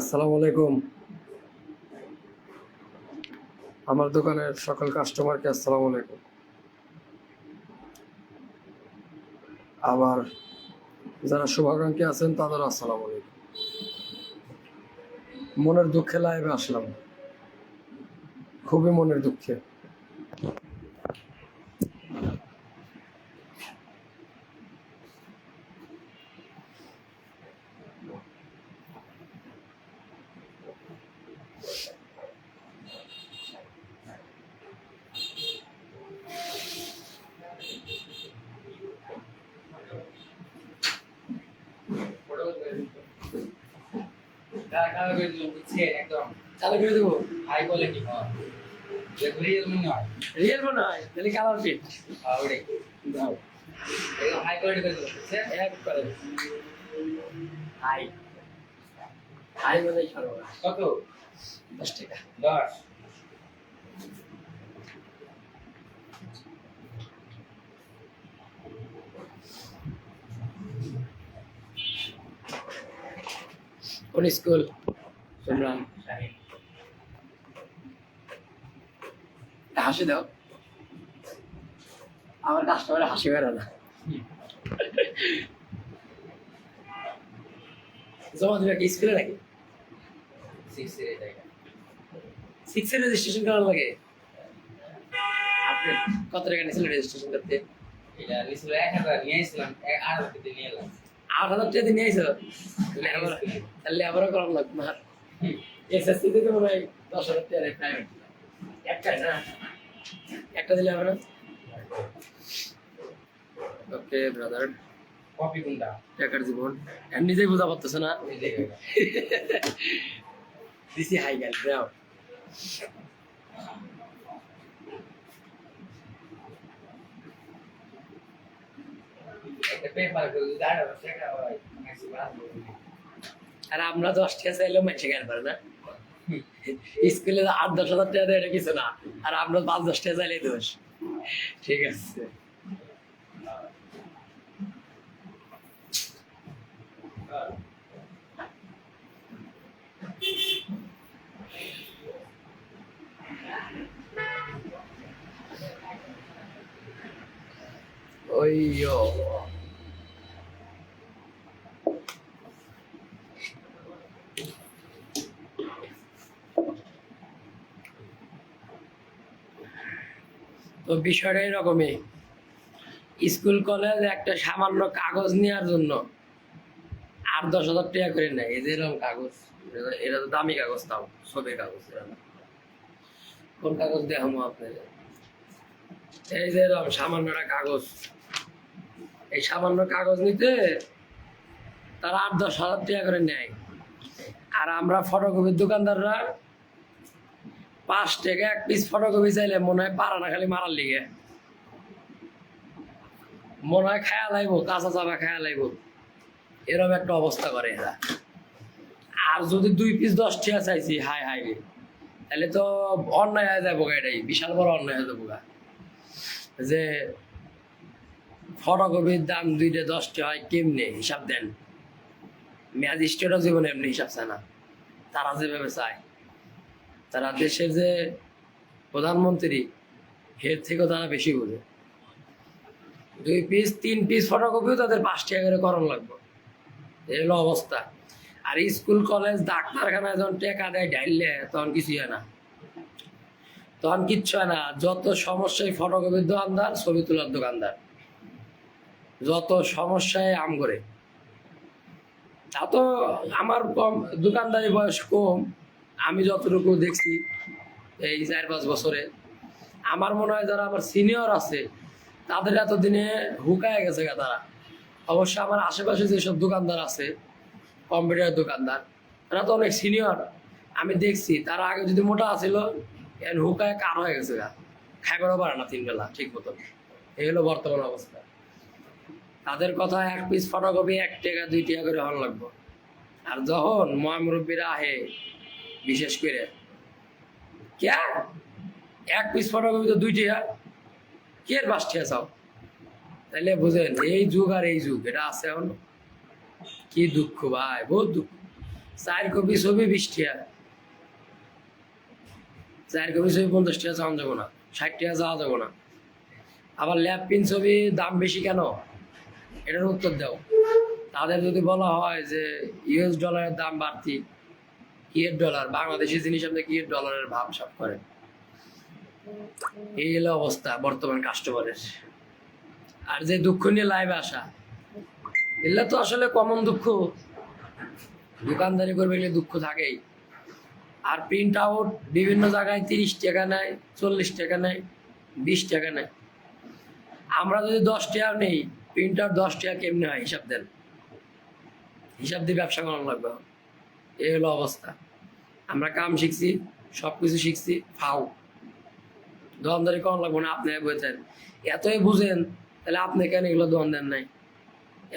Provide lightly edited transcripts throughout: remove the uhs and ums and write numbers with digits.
আসসালামু আলাইকুম। আমার দোকানের সকল কাস্টমারকে আসসালামু আলাইকুম। আবার যারা শুভাকাঙ্ক্ষী আছেন তাদের আসসালামু আলাইকুম। মনের দুঃখে লাইভে আসলাম, খুবই মনের দুঃখে। চালু করে দেবো, হাই কোয়ালিটি হয় রিয়েল মনে হয় রিয়েল মনে হয়, তাহলে কালার ফিট ওটাই দাও। হাই কোয়ালিটি করে দেবো বুঝছেন এক করে হাই হাই মানে ছাড়ো কত 10 টাকা। 10 কোন স্কুল তোমরা? হাসি দাও, আমার কাস্টমার হাসি বেরো না। জমা দিবে কি স্কুলে নাকি? 6 এর জায়গা 6 এর রেজিস্ট্রেশন করার লাগে। আপনি কত টাকা নিয়েছিলেন রেজিস্ট্রেশন করতে? এটা নিছিল 1000 নিয়ে আসলাম 8000 টাকা নিয়ে এলাম 8,000 টাকা দিয়ে নিয়েছো? তাহলে আবারও করার লাগবে না। এসএসসি তে তো মনে হয় 10,000 টাকা প্রাইভেট একটাই না, একটা দিলে হবে না। ওকে ব্রাদার, কপি কোনটা টাকার জীবন এমনি নিজেই বোঝা পারতেছে না। এই জায়গা দিছি হাই গাল ব্রাও। একটা পেপার করে দাঁড়া টাকা হয় মেসি বাদ আর আমরা 10 টাকা চাইলেও মাইসে গেল পারে না। স্কুলে 8-10,000 টাকা দেয় এটা কিছু না, আর আমরা 5-10 টাকা চাইলেই দোষ। ঠিক আছে, ওইয়ো তো বিষয়টা এরকমই। স্কুল কলেজ একটা সামান্য কাগজ নেওয়ার জন্য 8-10,000 টাকা করে নেয়। এই যে এরকম কাগজ, এটা তো দামি কাগজ, তাও ছবির কাগজ। এরা না। কোন কাগজ দেখাবো আপনাদের? এই যে এরকম সামান্য একটা কাগজ, এই সামান্য কাগজ নিতে তারা 8-10,000 টাকা করে নেয়। আর আমরা ফটোকপির দোকানদাররা 5 টাকা এক পিস ফটোকপি চাইলে মনে হয় পারা না, খালি মারার লিগে মনে হয় খায়া লাইব, কাঁচা চাপা খায়া লাইব, এরকম একটা অবস্থা করে এরা। আর যদি 2 পিস 10 টাকা চাইছি, হাই হাই রে, তাহলে তো অন্যায় হয়ে যাবো। এটাই বিশাল বড় অন্যায় হয়ে যাবো। যে ফটোকপির দাম 2টা 10 টাকা হয়, কেমনে হিসাব দেন? ম্যাজিস্ট্রেটও জীবনে এমনি হিসাব চায় না। তারা যেভাবে চায়, তারা দেশের যে প্রধানমন্ত্রী, এর থেকেও তারা বেশি বোঝে। 2 পিস 3 পিস ফটোকপিও তাদের 5 টাকা করে করণ লাগবে। এই হলো অবস্থা। আর স্কুল কলেজ ডাক্তারখানায় যখন টাকা দেয় ঢাইলে, তখন কিছুই হয় না, তখন কিচ্ছু হয় না। যত সমস্যায় ফটোকপির দোকানদার, ছবি তোলার দোকানদার, যত সমস্যায় আম করে। তা তো আমার কম, দোকানদারি বয়স কম, আমি যতটুকু দেখছি এই 4-5 বছরে, আমার মনে হয় যারা আমার সিনিয়র আছে তাদের এতদিনে হুকায় গেছে গা তারা। অবশ্য আমার আশেপাশে যেসব দোকানদার আছে, কম্পিউটার দোকানদার, তারা তো অনেক সিনিয়র। আমি দেখছি তারা আগে যদি মোটা আছিল, এখন হুকায় কার হয়ে গেছে গা, খাইবারও পারে না 3 বেলা ঠিক মতো। এই হলো বর্তমান অবস্থা। তাদের কথা 1 পিস ফটোকপি 1 টাকা 2 টাকা করে হন লাগবো। আর যখন মহামুরব্বীরা আহে, বিশেষ করে কে 1 পিস ফটোকপি তো 2 টাকা, কে 5 টাকা চাও? তাইলে বুঝেন এই যুগ আর এই যুগ, এটা আছে এখন। কি দুঃখ ভাই, বহুত দুঃখ। 4 কপি ছবি 20 টাকা, 4 কপি ছবি 50 টাকা চাওয়া যাবো না, 60 টাকা চাওয়া যাবো না। আবার ল্যাব প্রিন্ট ছবি দাম বেশি কেন, এটার উত্তর দাও। তাদের যদি বলা হয় যে ইউএস ডলারের দাম বাড়তি, কিয়ের ডলার, বাংলাদেশি জিনিস আপনি কিয়ের ডলারের ভাব সাপ করেন। এই হলো অবস্থা বর্তমান কাস্টমারের। আর যে দুঃখ নিয়ে লাইভে আসা, এগুলো তো আসলে কমন দুঃখ, দোকানদারি করবে গেলে দুঃখ থাকেই। আর প্রিন্ট আউট বিভিন্ন জায়গায় 30 টাকা নেয়, 40 টাকা নেয়, 20 টাকা নেয়। আমরা যদি 10 টাকা নেই, প্রিন্ট আউট 10 টাকা কেমনে হয় হিসাব দেন, হিসাব দিয়ে ব্যবসা করানো লাগবে। এই হলো অবস্থা। আমরা কাম শিখছি, সব কিছু শিখছি, ফাও দোকানদারি করানো লাগবে না। আপনি বুঝেন, এতই বুঝেন, তাহলে আপনি কেন এগুলো দোকান দেন নাই?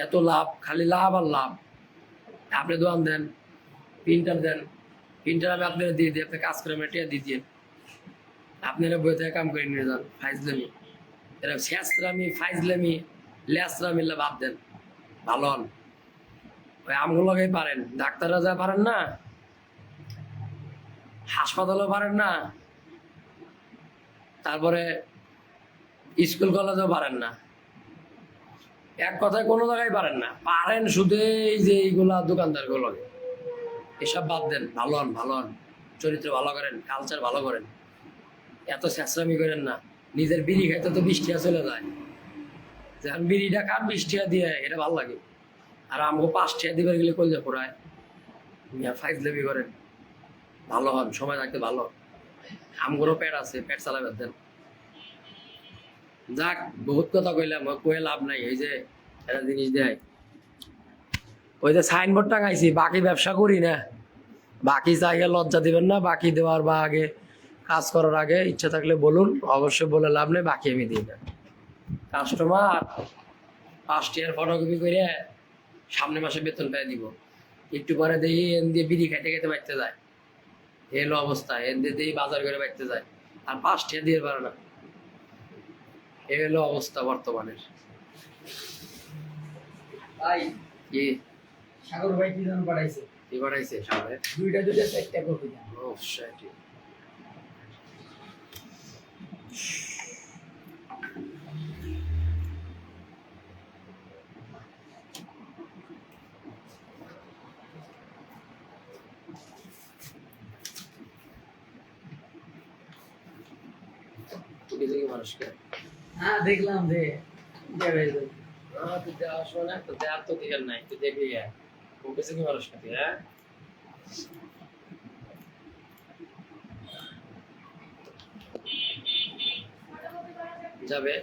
এত লাভ, খালি লাভ আর লাভ। আপনি দোকান দেন, প্রিন্টার দেন, প্রিন্টার আমি আপনারা দিয়ে দিই, আপনি কাজ করে মেটিয়া দিয়ে দিয়ে আপনারা বই থেকে কাম করে নিয়ে যান। ফাইজলামি, এরা শেষরামি, ফাইজলামি, লেসরামিল্লা বাদ দেন, ভালো হন। ওই আমগুলোকেই পারেন, ডাক্তাররা যা পারেন না, হাসপাতালও পারেন না, তারপরে স্কুল কলেজও পারেন না, এক কথায় কোনো জায়গায় পারেন না। পারেন শুধু এই যে এইগুলা দোকানদার গুলো, এসব বাদ দেন, ভালো হন, ভালো হন, চরিত্র ভালো করেন, কালচার ভালো করেন, এত চেঁচড়ামি করেন না। নিজের বিড়ি খাইতে তো 20 টাকা চলে যায়, যখন বিড়িটা খান 20 টাকা দিয়ে, এটা ভালো লাগে। আর আমাকে 5 টাকা দিবার গেলে কলজা পোড়ায়। ফাইজলামি করেন, ভালো হন, সময় থাকতে ভালো। আমগরও পেট আছে, পেট চালাবে দেন। যাক, বহুত কথা কইলাম, কয়ে লাভ নাই। এই যে একটা জিনিস দেয়, ওই যে সাইনবোর্ড টাঙাইছি, বাকি ব্যবসা করি না, বাকি জায়গায় লজ্জা দিবেন না। বাকি দেওয়ার বা আগে কাজ করার আগে ইচ্ছা থাকলে বলুন, অবশ্যই বলে লাভ নেই, বাকি আমি দিই না। কাস্টমার 5 টাকার ফটোকপি করে সামনে মাসে বেতন পেয়ে দিব, একটু পরে দেখি এন দিয়ে বিড়ি খাইতে খাইতে বাড়তে যায়। এলো অবস্থা, এন দিয়ে দিয়ে বাজার করে বাড়তে যায়, আর 5 টাকা দিয়ে পারে না। এ হলো অবস্থা বর্তমানের। ভাই কি সাগর ভাই কি জন পাঠাইছে? কি বাড়াইছে সামনে? দুইটা 4টা কপি দেন। ও শিট। তুই দেখি মানুষকে হ্যাঁ দেখলাম যে দেবে তুই দেওয়া শোনা, তো দেওয়ার তো দিকের নাই, তুই দেখবি ও কিছু কি মানুষ নাকি? হ্যাঁ, যাবে।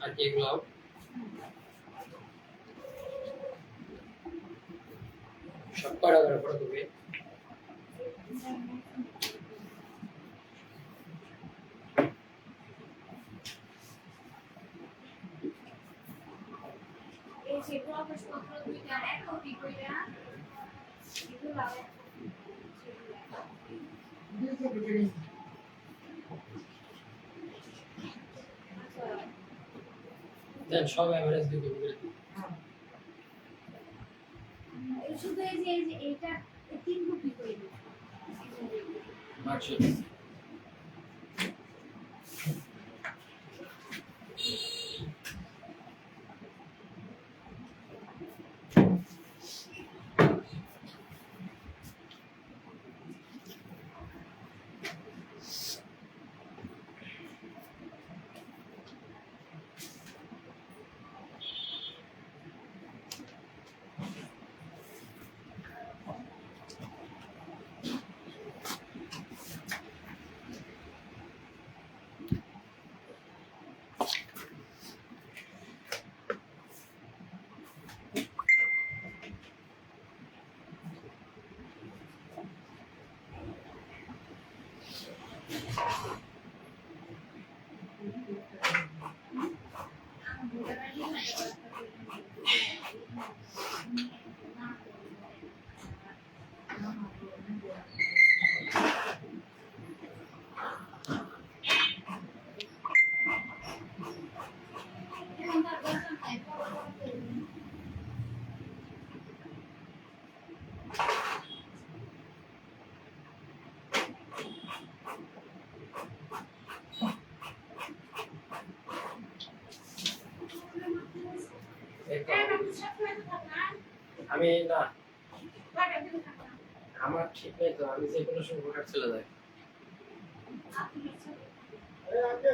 আর কি এগুলো সব করা করে পড়ে দেবে। এই যে প্রবেশপত্র দুইটা এক কপি কইরা এগুলো দুই কপি করে দেন সব এভারেজ দিয়ে কপি করে দিই। এই শুধু এই যে এইটা 3 কপি কইরা মার্কশিট আমি না, কয়টার দিকে থাকবেন? আমার ঠিক নেই তো, আমি যে কোনো সময় হঠাৎ চলে যাই। আপনি হচ্ছে আচ্ছা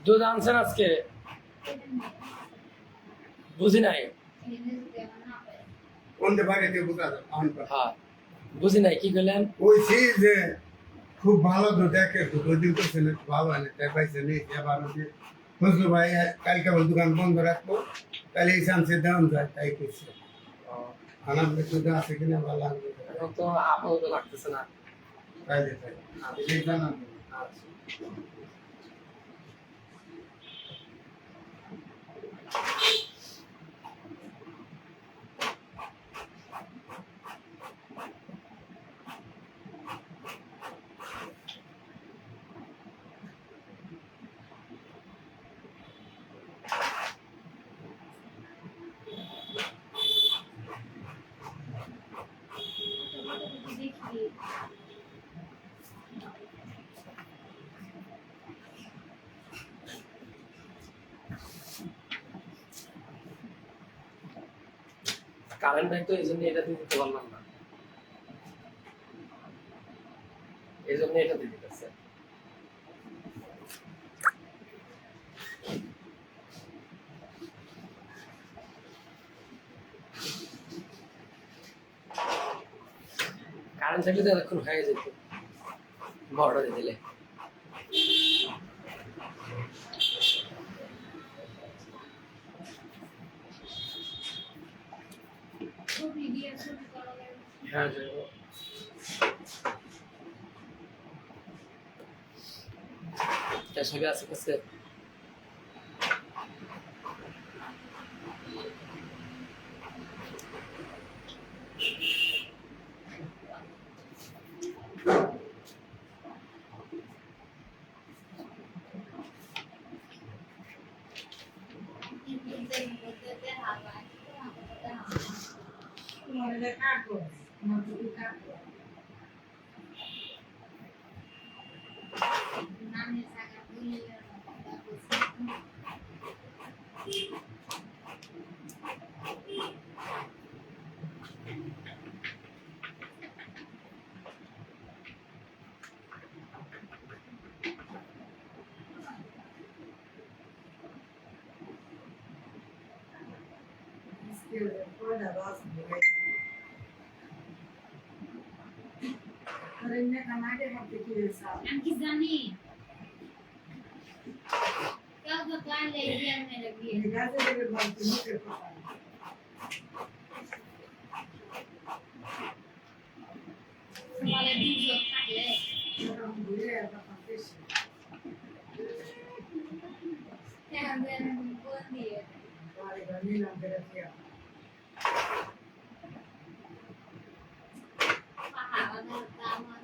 দুধ আনছেন আজকে? বুঝি নাই। কোনটা বাড়িতে বুঝা হ্যাঁ, বুঝি নাই, কি করলেন? কইছি যে খুব ভালো দুধ একে দুধ ওই দিন করছেন ভালো হয় না তাই পাইছে নেই এবার হচ্ছে ফজলু ভাই কালকে আবার দোকান বন্ধ রাখবো তাহলে এই চান্সে দাম যায় তাই করছে আমার দুধ আছে কিনা ভালো লাগবে এখন তো আপাতত লাগতেছে না। তাইলে তাই সেই জানান আচ্ছা। দেখি কারেন্ট নাই তো, এই জন্য এটা দিয়ে দিতে পারলাম না, এই জন্য এটা দিয়ে দিতেছে। কারেন্ট থাকলে তো এতক্ষণ হয়ে যেত, বড়টা দিয়ে দিলে। ছবি দিয়ে ছবি করা যায় হ্যাঁ যাবো। ছবি আছে কাছে? নামের জায়গা বলে আমি কি জানি কেউ তো কালে গিয়ে মেরে বিয়ে সকালে দুজন থাকলে এখন বল দিয়ে পাহাড় দামান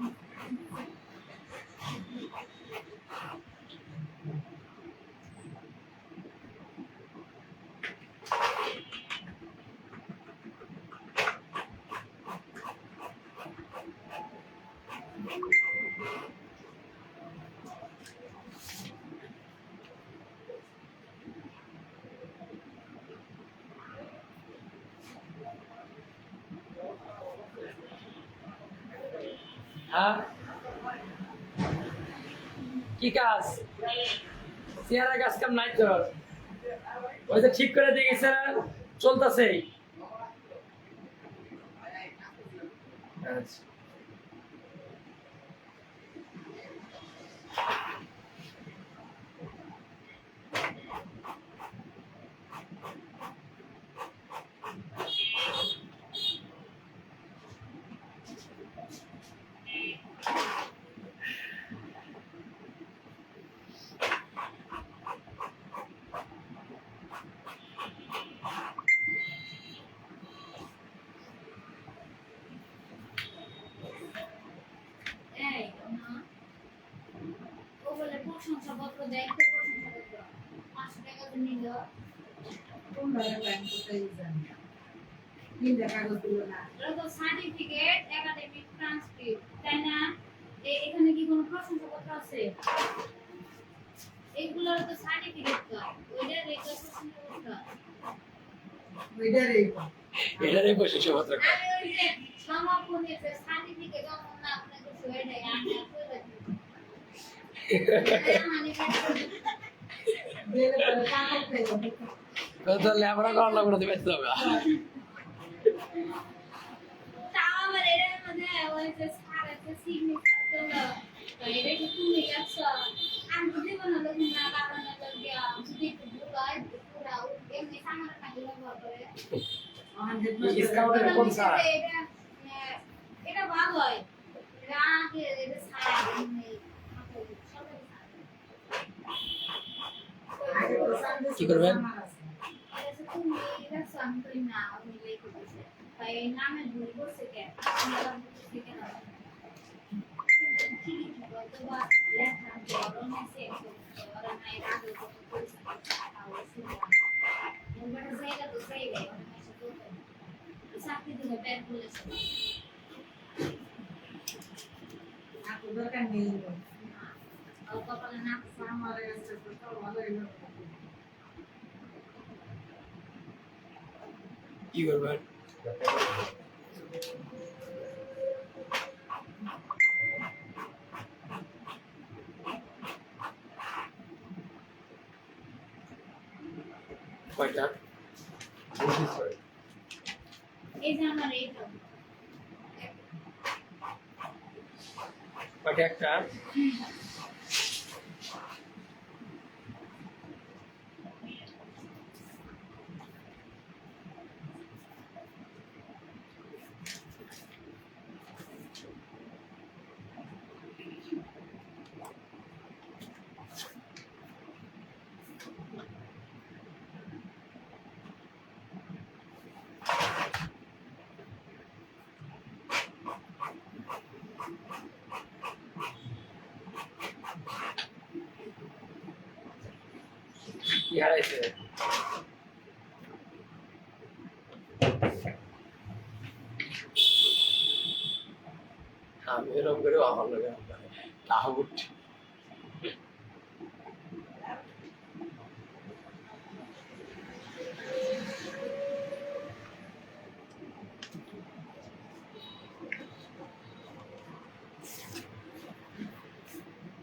হ্যাঁ, কি কাজ? চেহারা কাজ কাম নাই তো, ওই যে ঠিক করে দিয়ে গেছে, চলতেছে। আচ্ছা। এই না ও বলে প্রশংসাপত্র দেখতে প্রশংসাপত্র 500 টাকা তোমরা ব্যাংক কোথায় জানি তিনটা কাগজ দিল না ওরা তো সার্টিফিকেট একাডেমিক ট্রান্সক্রিপ্ট তাই না এখানে কি কোনো প্রশংসাপত্র আছে এগুলোর তো সার্টিফিকেট তো ওইটা রেখা প্রশংসাপত্র ওইটারই এটারই প্রশংসাপত্র আমি ওই যে সমাপনের সার্টিফিকেট যখন না আপনাকে শুয়ে দেয় আমি কইরা দিলে পরে কাগজ পেয়ে তো লেবরা করার লাগবে না দিতে হবে তাও আমার এর মধ্যে ওই যে স্যার আছে সিগনেচার করলো তো এটা কি তুমি যাচ্ছ আমি তো জীবন হলো না কারণে তো গিয়া যদি বুলায় পুরা এমনি সামনে কাজে ব্যবহার করে স্কাউটের কোন স্যার এটা ভালো হয় রাগে এটা স্যার এমনি কি করবেন তুমি এটা সামনে না আমি লিখে দিছি তাই নামে ভুল করছে কেন আমরা বুঝছি কেন কি বলতো বা লেখা বড় মেসেজ ওরা নাই রাগে কত কইছে এবারে জায়গা তো জায়গা মেসেজ তো চাকরি দিলে ব্যাক বলেছে আপনি দরকার নেই আর কপালে না আমার কাছে তো ভালো হইলো কি করবেন কয়টা এই যে আমার এইটা কয়টা একটা কি হারাইছে আমি এরকম করে আমার লাগে তাহা উঠছি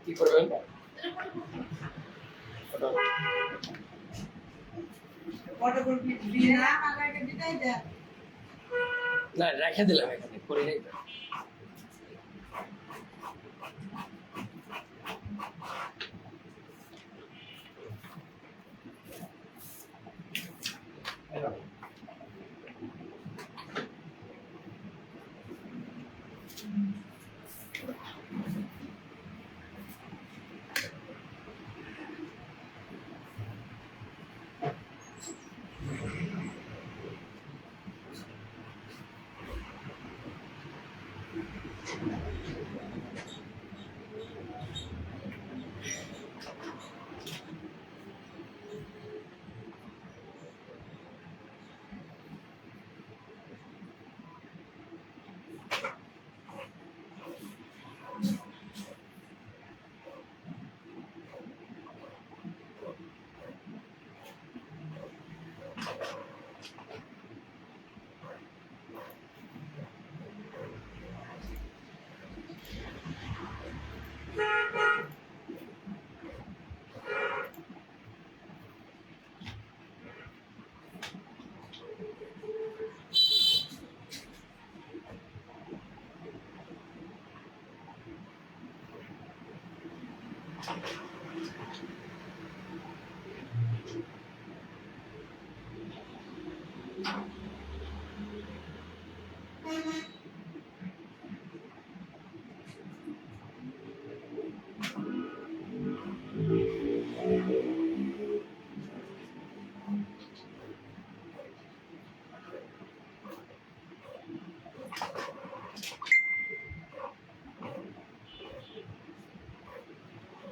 কি করবেন ফটোকপি দিয়ে না আমাকে দিতেই দে না রেখে দিলাম এখানে করে নেই তো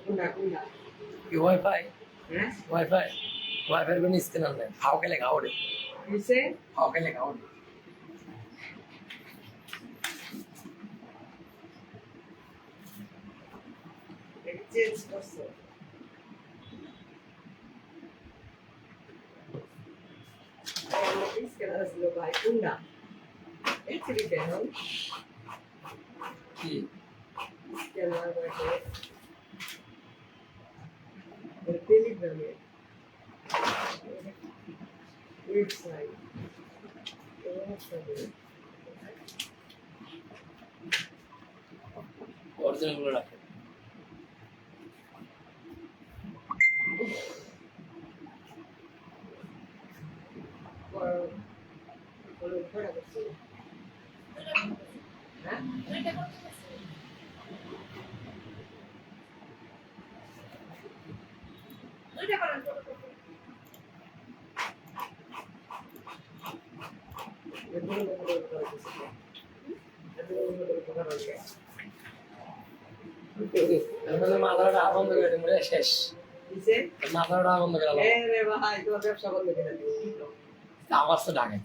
কোনটা কোনটা কি ওয়াইফাই হ্যাঁ ওয়াইফাই ওয়াইফাই কোন স্ক্যান নাই খাও খেলে খাও রে কিসে খাও খেলে খাও রে চেঞ্জ করছো স্ক্যানার ছিল ভাই কোনটা এইচডি কেন কি স্ক্যানার বসে টেলিগ্রামে ওয়েবসাইট অরিজিনাল গুলো রাখো তাহলে মাথাটা বন্ধ করে দিন শেষ মাথাটা বন্ধ করে দাও ভাই তোমার ব্যবসা বন্ধ করে দিও আমার তো ডাকে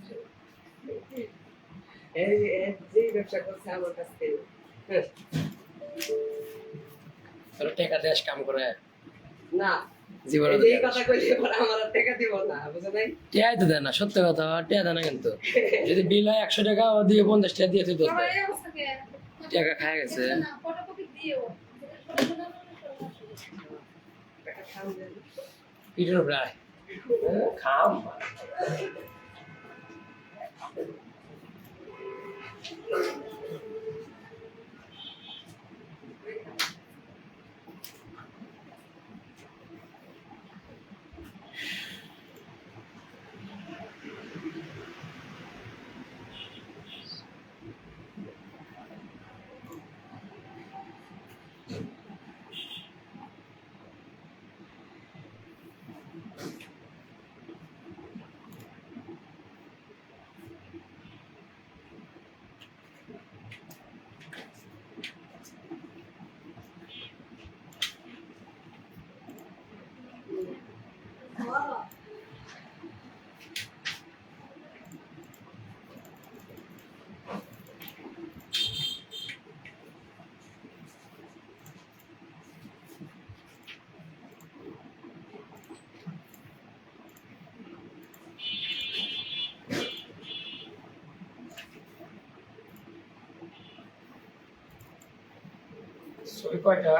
যে ব্যবসা করছে আমার কাছ থেকে তোর টাকা দেশ কাম করে না জীবনে এই কথা কইলে পরে আমার আর টাকা দিব না বুঝো নাই টিয়াই তো দেয় না সত্য কথা টিয়া দেয় না কিন্তু যদি বিল হয় 100 টাকা ও দিয়ে 50 টাকা দিয়ে তুই দোষ দেয় টাকা খায় গেছে ফটোকপি দিও টাকা খাম দেন পিঠের প্রায় খাম ছবি কয়টা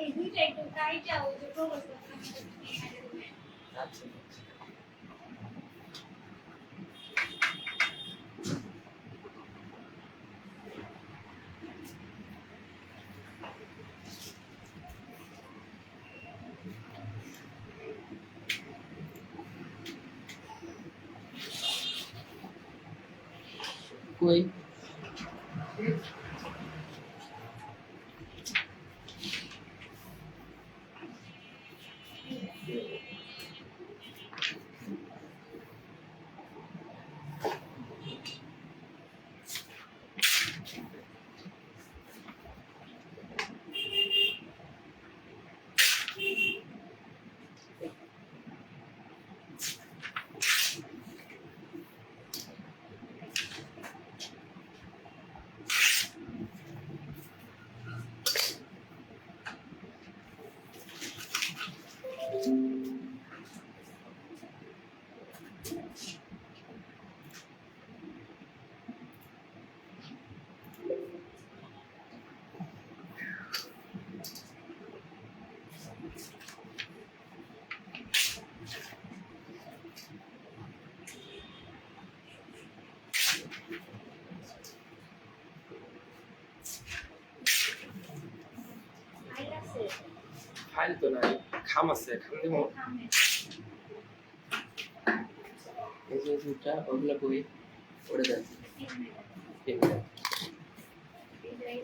এই দুইটা একটু কাইটা ওই যে প্রপোজ করতে আচ্ছা কই আইতাছে ফাইল তো নাই খাম আছে খাম দেবো সামনে এই যে দুটা ওগুলো কই পড়ে যাচ্ছে এই এগুলো যে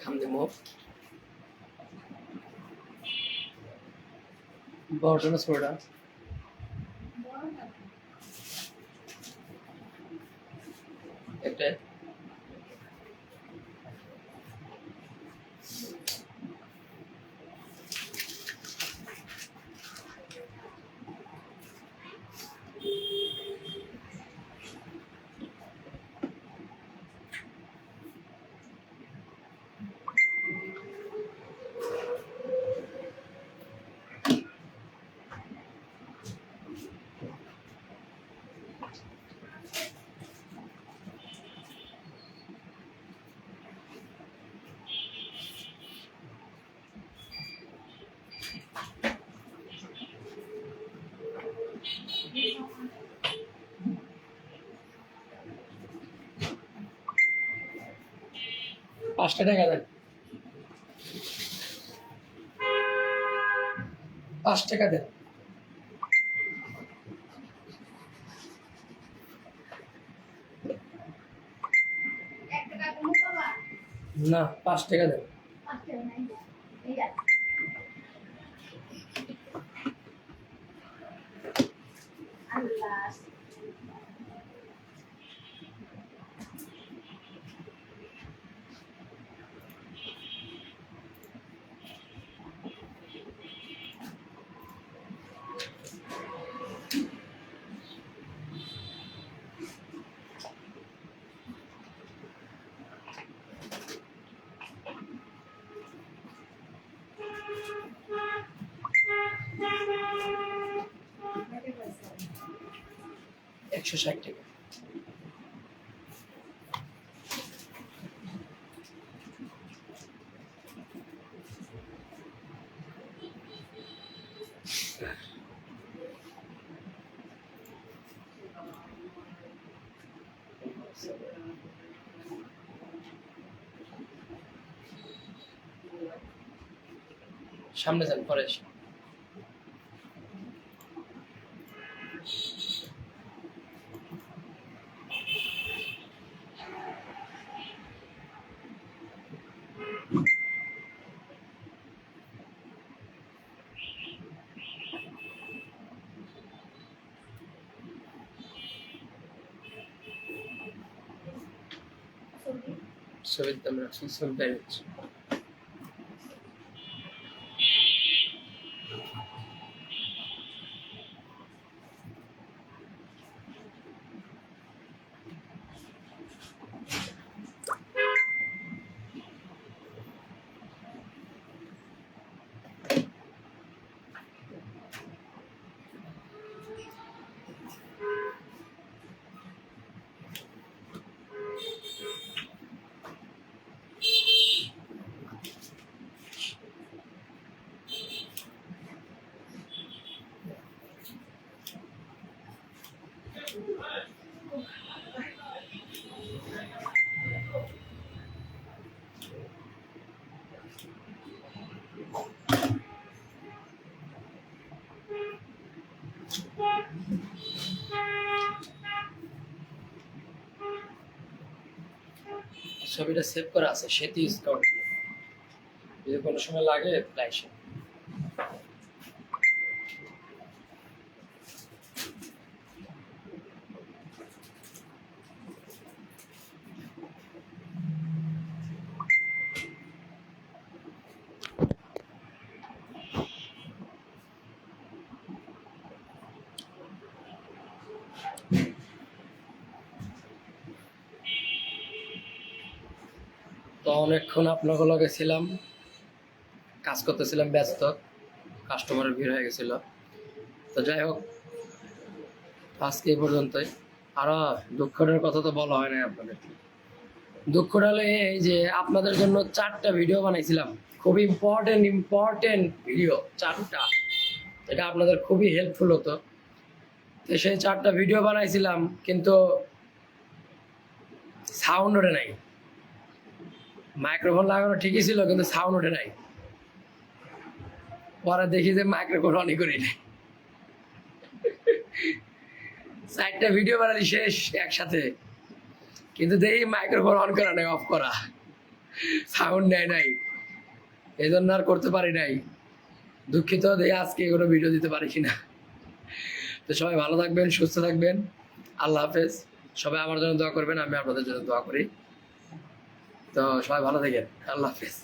খাম দেবো বড়টা না ছোটটা বড়টা একটা পাঁচটা টাকা দেন 5 টাকা দেন একটা কাকু মুখ বাবা না 5 টাকা দেন আচ্ছা নাই এই যা আল্লাহ কত পয়সা 160 টাকা সামনে যান পরে এসে। ছবির দাম রাখছি ছবি বাইরে হচ্ছে ছবিটা সেভ করা আছে সেতু স্কাউট দিয়ে, যদি কোনো সময় লাগে তাহলে আইসো। তো অনেকক্ষণ আপনাকে লগে ছিলাম, কাজ করতেছিলাম, ব্যস্ত, কাস্টমারের ভিড় হয়ে গেছিল। তো যাই হোক, আজকে এই পর্যন্তই। আরো দুঃখের কথা তো বলা হয় না আপনাদের। দুঃখটা হলো এই যে আপনাদের জন্য 4টা ভিডিও বানাইছিলাম, খুব ইম্পর্টেন্ট ভিডিও 4টা, এটা আপনাদের খুবই হেল্পফুল হতো। তো সেই 4টা ভিডিও বানাইছিলাম, কিন্তু সাউন্ড ওঠে নাই। মাইক্রোফোন লাগানো ঠিকই ছিল, কিন্তু সাউন্ড ওঠে নাই। পরে দেখি যে মাইক্রোফোন অনই করি নাই। 4টা ভিডিও বানালি শেষ একসাথে, কিন্তু দেখি মাইক্রোফোন অন করা নাই, অফ করা, সাউন্ড নেয় নাই, এই জন্য আর করতে পারি নাই। দুঃখিত, দেখি আজকে কোনো ভিডিও দিতে পারি কিনা। তো সবাই ভালো থাকবেন, সুস্থ থাকবেন, আল্লাহ হাফেজ। সবাই আমার জন্য দোয়া করবেন, আমি আপনাদের জন্য দোয়া করি। তো সবাই ভালো থাকেন, আল্লাহ হাফেজ।